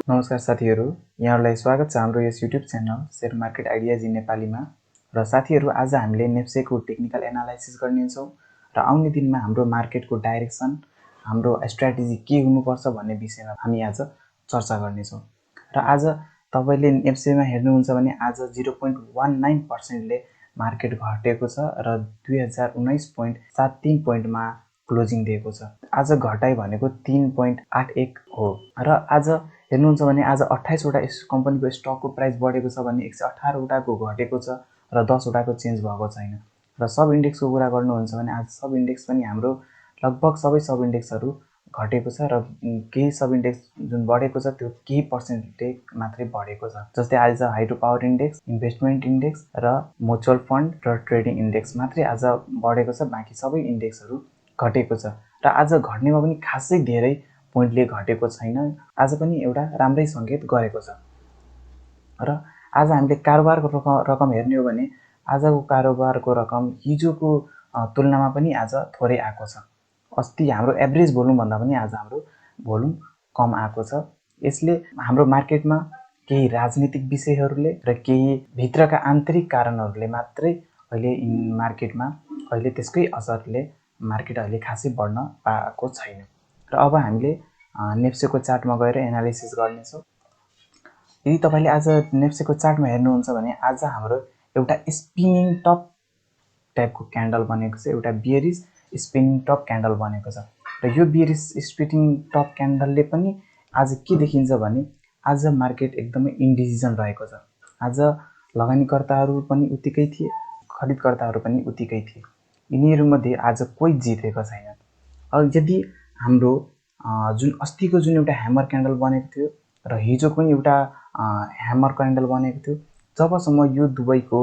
नमस्कार साथीहरु, यहाँहरुलाई स्वागत छ हाम्रो यस YouTube channel share market ideas in नेपालीमा। र साथीहरु, आज हामीले नेप्सेको टेक्निकल एनालाइसिस गर्नेछौं र आउने दिनमा हाम्रो मार्केटको डाइरेक्सन, हाम्रो स्ट्र्याटेजी के हुनुपर्छ भन्ने विषयमा हामी आज चर्चा गर्नेछौं। र आज तपाईले नेप्सेमा हेर्नुहुन्छ भने आज 0.19% ले मार्केट घटेको छ र 2019.73 पोइन्टमा क्लोजिङ दिएको छ। आज घटाइ भनेको 3.81 हो र आज हेर्नुहुन्छ भने आज 28 वटा कम्पनीको स्टकको प्राइस बढेको छ भने 118 वटाको घटेको छ र 10 वटाको चेन्ज भएको छैन। र सब इन्डेक्सको कुरा गर्नुहुन्छ भने आज सब इन्डेक्स पनि हाम्रो लगभग सबै सब इन्डेक्सहरु घटेको छ र केही सब इन्डेक्स जुन बढेको छ त्यो केही पर्सेन्टेज मात्रै बढेको छ। जस्तै आज hydro power index, investment index र म्युचुअल फन्ड र ट्रेडिङ इन्डेक्स मात्रै आज बढेको छ, बाँकी सबै इन्डेक्सहरु घटेको छ। र आज घट्नेमा पनि खासै धेरै पोइन्टले घटेको छैन, आज पनि एउटा राम्रै संकेत गरेको छ। र आज हामीले कारोबारको रकम हेर्ने हो भने आजको कारोबारको रकम हिजोको तुलनामा पनि आज थोरै आएको छ। अस्ति हाम्रो एभरेज भोल्युम भन्दा पनि आज हाम्रो भोल्युम कम आएको छ। यसले हाम्रो मार्केटमा केही राजनीतिक विषयहरुले र केही भित्रका आन्तरिक कारणहरुले मात्रै अहिले मार्केटमा अहिले त्यसकै असरले मार्केट अहिले खासै बढ्न पाएको छैन। र अब हामीले नेप्सेको चार्टमा गएर एनालिसिस गर्नेछौं। यदि तपाईले आज नेप्सेको चार्टमा हेर्नुहुन्छ भने आज हाम्रो एउटा स्पिनिङ टप टाइपको क्यान्डल बनेको छ, एउटा बियरिश स्पिनिङ टप क्यान्डल बनेको छ। र यो बियरिश स्पिनिङ टप क्यान्डलले पनि आज के देखिन्छ भने आज मार्केट एकदमै इन्डिसिजन रहेको छ। आज लगानीकर्ताहरु पनि उतिकै थिए, खरिदकर्ताहरु पनि उतिकै थिए। यिनीहरु मध्ये आज कोही जितेको छैन। अब यदि हाम्रो जुन अस्तिको जुन एउटा ह्यामर क्यान्डल बनेको थियो र हिजो पनि एउटा ह्यामर क्यान्डल बनेको थियो, जबसम्म यो दुवैको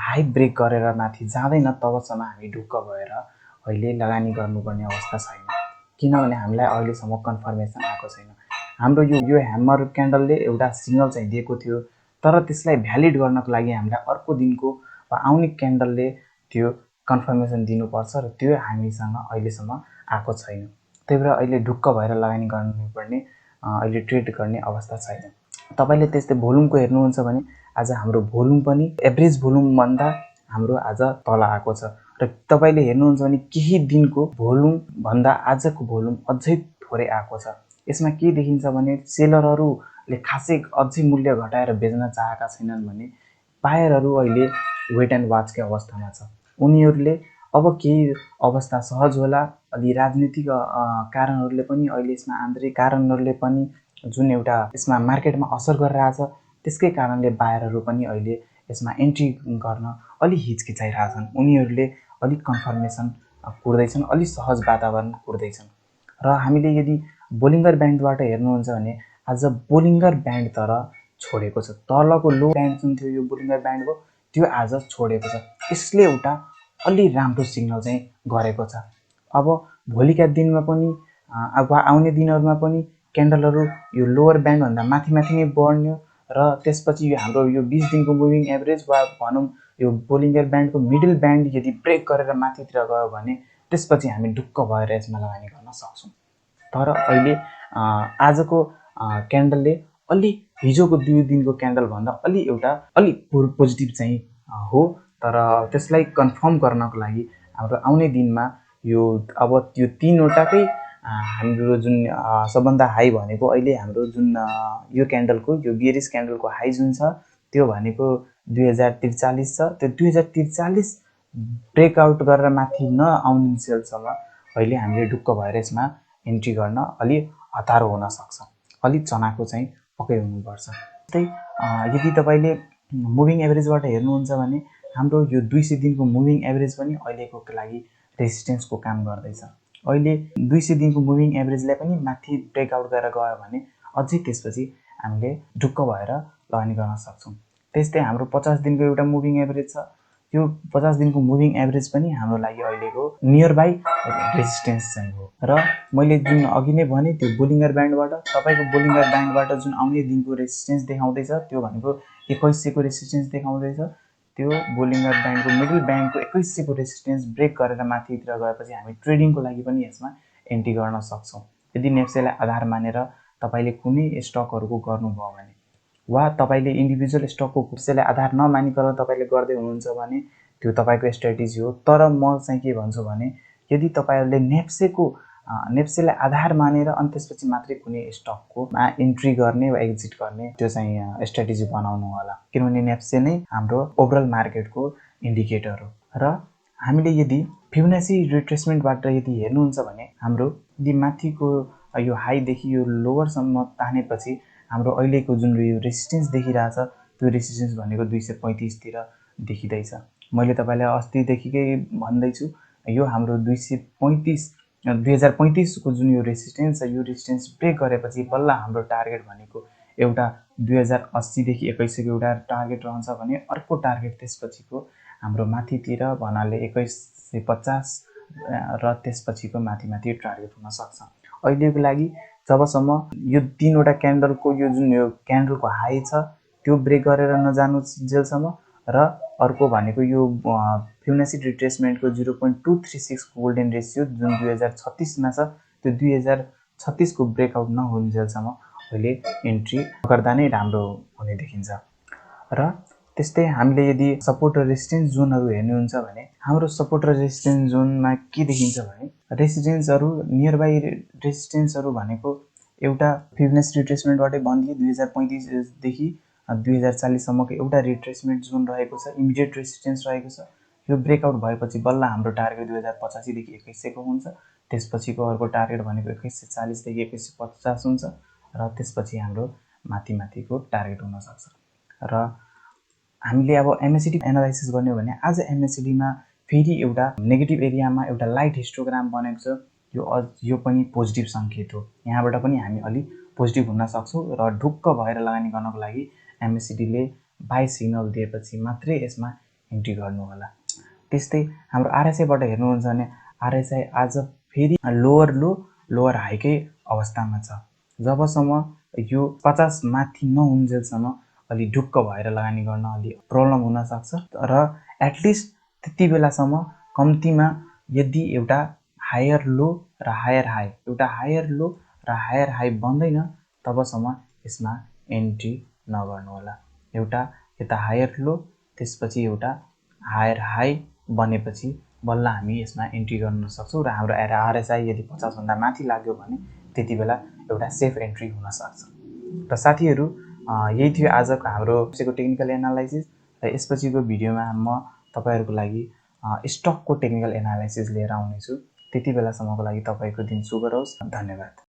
हाई ब्रेक गरेर माथि जाँदैन तबसम्म हामी ढुक्क भएर अहिले लगानी गर्नुपर्ने अवस्था छैन, किनभने हामीलाई अहिलेसम्म कन्फर्मेसन आएको छैन। हाम्रो यो ह्यामर क्यान्डलले एउटा सिग्नल चाहिँ दिएको थियो, तर त्यसलाई भ्यालिड गर्नको लागि हामीलाई अर्को दिनको वा आउने क्यान्डलले त्यो कन्फर्मेसन दिनुपर्छ र त्यो हामीसँग अहिलेसम्म आएको छैन। त्यही भएर अहिले ढुक्क भएर लगानी गर्नुपर्ने, अहिले ट्रेड गर्ने अवस्था छैन। तपाईले त्यस्तै भोल्युमको हेर्नुहुन्छ भने आज हाम्रो भोल्युम पनि एभरेज भोल्युम भन्दा हाम्रो आज तल आएको छ। र तपाईले हेर्नुहुन्छ भने केही दिनको भोल्युम भन्दा आजको भोल्युम अझै थोरै आएको छ। यसमा के देखिन्छ भने सेलरहरुले खासै अझै मूल्य घटाएर बेच्न चाहेका छैनन् भने बायरहरु अहिले वेट एन्ड वाचकै अवस्थामा छ। उनीहरुले अब केही अवस्था सहज होला, अलि राजनीतिक कारणहरुले पनि अहिले यसमा आन्तरिक कारणहरुले पनि जुन एउटा यसमा मार्केटमा असर गरिरहेछ, त्यसकै कारणले बायरहरु पनि अहिले यसमा एन्ट्री गर्न अलि हिचकिचाइरहेछन्। उनीहरुले अलि कन्फर्मेसन कुर्दैछन्, अलि सहज वातावरण कुर्दैछन्। र हामीले यदि बोलिङ्गर ब्यान्डबाट हेर्नुहुन्छ भने आज बोलिङ्गर ब्यान्ड तर छोडेको छ। तलको लो ब्यान्ड जुन थियो यो बोलिङ्गर ब्यान्डको, त्यो आज छोडेको छ। यसले एउटा अलि राम्रो सिग्नल चाहिँ गरेको छ। अब भोलिका दिनमा पनि आउने दिनहरुमा पनि क्यान्डलहरु यो लोअर ब्यान्ड भन्दा माथि नै बढ्ने र त्यसपछि हाम्रो यो 20 दिनको मुभिङ एभरेज वा भनौं यो बोलिङ्गर ब्यान्डको मिडल ब्यान्ड यदि ब्रेक गरेर माथितिर गयो भने त्यसपछि हामी ढुक्क भएर यसमा लगानी गर्न सक्छौं। तर अहिले आजको क्यान्डलले अलि हिजोको 2 दिनको क्यान्डल भन्दा अलि पोजिटिभ चाहिँ हो, तर त्यसलाई कन्फर्म गर्नको लागि हाम्रो आउने दिनमा यो अब यो 3 वटाकै हाम्रो जुन सबभन्दा हाई भनेको अहिले हाम्रो जुन यो क्यान्डलको यो बियरिश क्यान्डलको हाई जुन छ त्यो भनेको 2043 छ। त्यो 2043 ब्रेकआउट गरेर माथि नआउन्जेलसम्म अहिले हामीले ढुक्क भएर यसमा एन्ट्री गर्न अलि हतारो हुन सक्छ, अलि चनाको चाहिँ पक्कै हुनुपर्छ। त्यस्तै यदि तपाईले मुभिङ एभरेजबाट हेर्नुहुन्छ भने हाम्रो यो 200 दिनको मुभिङ एभरेज पनि अहिलेको लागि रेजिस्टेन्सको काम गर्दैछ। अहिले 200 दिनको मुभिङ एभरेजलाई पनि माथि ब्रेकआउट गरेर गयो भने अझै त्यसपछि हामीले ढुक्क भएर लगानी गर्न सक्छौं। त्यस्तै हाम्रो 50 दिनको एउटा मुभिङ एभरेज छ। यो 50 दिनको मुभिङ एभरेज पनि हाम्रो लागि अहिलेको नियर बाइ रेजिस्टेन्स चाहिँ हो। र मैले जुन अघि नै भने त्यो बोलिङ्गर ब्यान्डबाट तपाईको बोलिङ्गर ब्यान्डबाट जुन आउने दिनको रेजिस्टेन्स देखाउँदैछ त्यो भनेको 2100 को रेजिस्टेन्स देखाउँदैछ। त्यो बोलिङ्गर ब्यान्डको मिडल ब्यान्डको 2100 को रेजिस्टेन्स ब्रेक गरेर माथितिर गएपछि हामी ट्रेडिङको लागि पनि यसमा एन्ट्री गर्न सक्छौं। यदि नेप्सेलाई आधार मानेर तपाईले कुनै स्टकहरुको गर्नुभयो भने वा तपाईले इन्डिभिजुअल स्टकको त्यसैलाई आधार नमानिकन तपाईले गर्दै हुनुहुन्छ भने त्यो तपाईको स्ट्र्याटेजी हो। तर म चाहिँ के भन्छु भने यदि तपाईहरुले नेप्सेलाई आधार मानेर अनि त्यसपछि मात्रै कुनै स्टकको इन्ट्री गर्ने वा एक्जिट गर्ने त्यो चाहिँ स्ट्र्याटेजी बनाउनु होला, किनभने नेप्से नै हाम्रो ओभरअल मार्केटको इन्डिकेटर हो। र हामीले यदि फिबोनाची रिट्रेसमेन्टबाट यदि हेर्नुहुन्छ भने हाम्रो यदि माथिको यो हाईदेखि यो लोवरसम्म तानेपछि हाम्रो अहिलेको जुन यो रेसिस्टेन्स देखिरहेछ त्यो रेसिस्टेन्स भनेको 235 तिर देखिदैछ। मैले तपाईलाई अस्तिदेखिकै भन्दैछु यो हाम्रो 2035 को जुन यो रेसिस्टेन्स छ यो रेसिस्टेन्स ब्रेक गरेपछि बल्ल हाम्रो टार्गेट भनेको एउटा 2080 देखि 2100 को एउटा टार्गेट रहन्छ भने अर्को टार्गेट त्यसपछिको हाम्रो माथितिर भन्नाले 2150 र त्यसपछिको माथि टार्गेट हुन सक्छ। अहिलेको लागि जबसम्म यो तीनवटा क्यान्डलको यो जुन यो क्यान्डलको हाई छ त्यो ब्रेक गरेर नजानु जेलसम्म र अर्को भनेको यो फिबोनाची रिट्रेसमेन्टको 0.236 को गोल्डन रेशियो जुन 2036 मा छ त्यो 2036 को ब्रेकआउट नहुन्जेलसम्म अहिले इन्ट्री गर्दा नै राम्रो हुने देखिन्छ। र त्यस्तै हामीले यदि सपोर्ट र रेजिस्टेन्स जोनहरु हेर्नुहुन्छ भने हाम्रो सपोर्ट र रेजिस्टेन्स जोनमा के देखिन्छ भने रेजिस्टेन्सहरु नियरबाई रेजिस्टेन्सहरु भनेको एउटा फिबोनाची रिट्रेसमेन्टबाटै बन्दिए 2035 देखि 2040 सम्मको एउटा रिट्रेसमेन्ट जोन रहेको छ, इमिडिएट रेजिस्टेन्स रहेको छ। यो ब्रेकआउट भएपछि बल्ल हाम्रो टार्गेट 2085 देखि 2100 को हुन्छ। त्यसपछिको अर्को टार्गेट भनेको 2140 देखि 2150 हुन्छ र त्यसपछि हाम्रो माथिको टार्गेट हुन सक्छ। र हामीले अब एमएसिडी एनालाइसिस गर्ने हो भने आज एमएसिडी मा फेरि एउटा नेगेटिभ एरियामा एउटा लाइट हिस्टोग्राम बनेको छ। यो पनि पोजिटिभ संकेत हो। यहाँबाट पनि हामी अलि पोजिटिभ हुन सक्छौं र ढुक्क भएर लगानी गर्नको लागि एमएसिडी ले बाइ सिग्नल दिएपछि मात्रै यसमा इन्ट्री गर्नु होला। त्यस्तै हाम्रो आरएसआई बाट हेर्नुहुन्छ भने आरएसआई आज फेरि लोअर लो लोअर हाईकै अवस्थामा छ। जबसम्म यो 50 माथि नहुन्जेलसम्म अलि ढुक्क भएर लगानी गर्न अलि प्रब्लम हुन सक्छ र एटलिस्ट त्यति बेलासम्म कम्तीमा यदि एउटा हायर लो र हायर हाई एउटा हायर लो र हायर हाई बन्दैन तबसम्म यसमा एन्ट्री नगर्नु होला। एउटा यता हायर लो त्यसपछि एउटा हायर हाई बनेपछि बल्ल हामी यसमा एन्ट्री गर्न सक्छौं र हाम्रो आरएसआई यदि 50 भन्दा माथि लाग्यो भने त्यतिबेला एउटा सेफ एन्ट्री हुन सक्छ। र साथीहरु यही थियो आजको हाम्रो टेक्निकल एनालाइसिस र यसपछिको भिडियोमा म तपाईहरुको लागि स्टकको टेक्निकल एनालाइसिस लिएर आउने छु। त्यति बेलासम्मको लागि तपाईको दिन शुभ रहोस्। धन्यवाद।